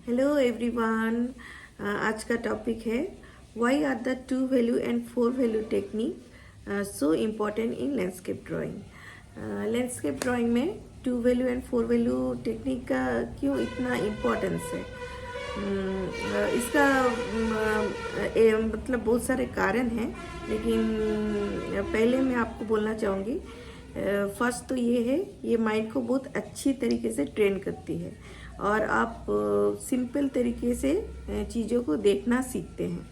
Hello everyone. आज का topic है why are the two value and four value technique so important in landscape drawing. Landscape drawing में two value and four value technique का क्यों इतना importance है? इसका मतलब बहुत सारे कारण हैं, लेकिन पहले मैं आपको बोलना चाहूँगी। फर्स्ट तो ये है, ये माइंड को बहुत अच्छी तरीके से ट्रेन करती है और आप सिंपल तरीके से चीज़ों को देखना सीखते हैं।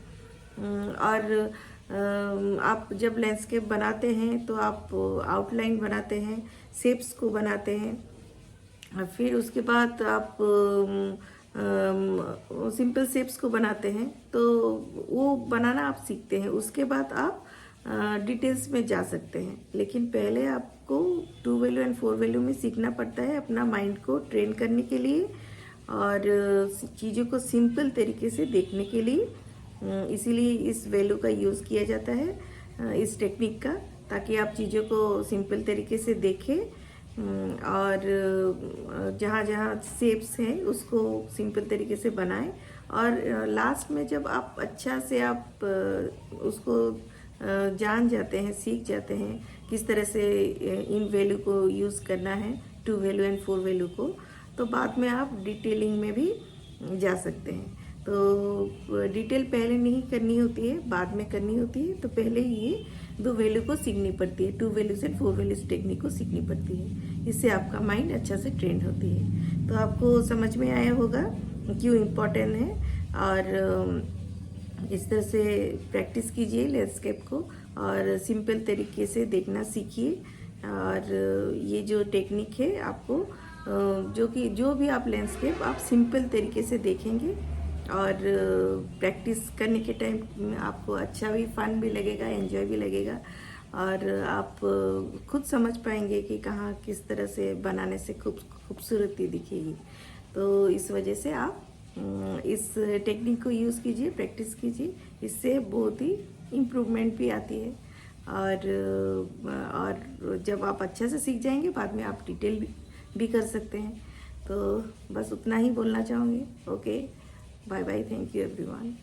और आप जब लैंडस्केप बनाते हैं तो आप आउटलाइन बनाते हैं, शेप्स को बनाते हैं, और फिर उसके बाद आप सिंपल शेप्स को बनाते हैं, तो वो बनाना आप सीखते हैं। उसके बाद आप डिटेल्स में जा सकते हैं, लेकिन पहले आपको two value and four value में सीखना पड़ता है अपना माइंड को ट्रेन करने के लिए और चीज़ों को सिंपल तरीके से देखने के लिए। इसीलिए इस वैल्यू का यूज़ किया जाता है, इस टेक्निक का, ताकि आप चीज़ों को सिंपल तरीके से देखें और जहाँ जहाँ शेप्स हैं उसको सिंपल तरीके से बनाएं। और लास्ट में जब आप अच्छा से आप उसको जान जाते हैं, सीख जाते हैं किस तरह से इन वैल्यू को यूज़ करना है, two value and four value को, तो बाद में आप डिटेलिंग में भी जा सकते हैं। तो डिटेल पहले नहीं करनी होती है, बाद में करनी होती है। तो पहले ये दो वैल्यू को सीखनी पड़ती है, to values and four values technique को सीखनी पड़ती है। इससे आपका माइंड अच्छा से ट्रेंड होती है। तो आपको समझ में आया होगा क्यों इम्पोर्टेंट है, और इस तरह से प्रैक्टिस कीजिए लैंडस्केप को और सिंपल तरीके से देखना सीखिए। और ये जो टेक्निक है आपको जो भी आप लैंडस्केप आप सिंपल तरीके से देखेंगे और प्रैक्टिस करने के टाइम आपको अच्छा भी, फन भी लगेगा, एंजॉय भी लगेगा, और आप खुद समझ पाएंगे कि कहाँ किस तरह से बनाने से खूबसूरती दिखेगी। तो इस वजह से आप इस टेक्निक को यूज़ कीजिए, प्रैक्टिस कीजिए। इससे बहुत ही इम्प्रूवमेंट भी आती है। और जब आप अच्छा से सीख जाएंगे, बाद में आप डिटेल भी कर सकते हैं। तो बस उतना ही बोलना चाहूँगी। Okay, bye bye, thank you everyone.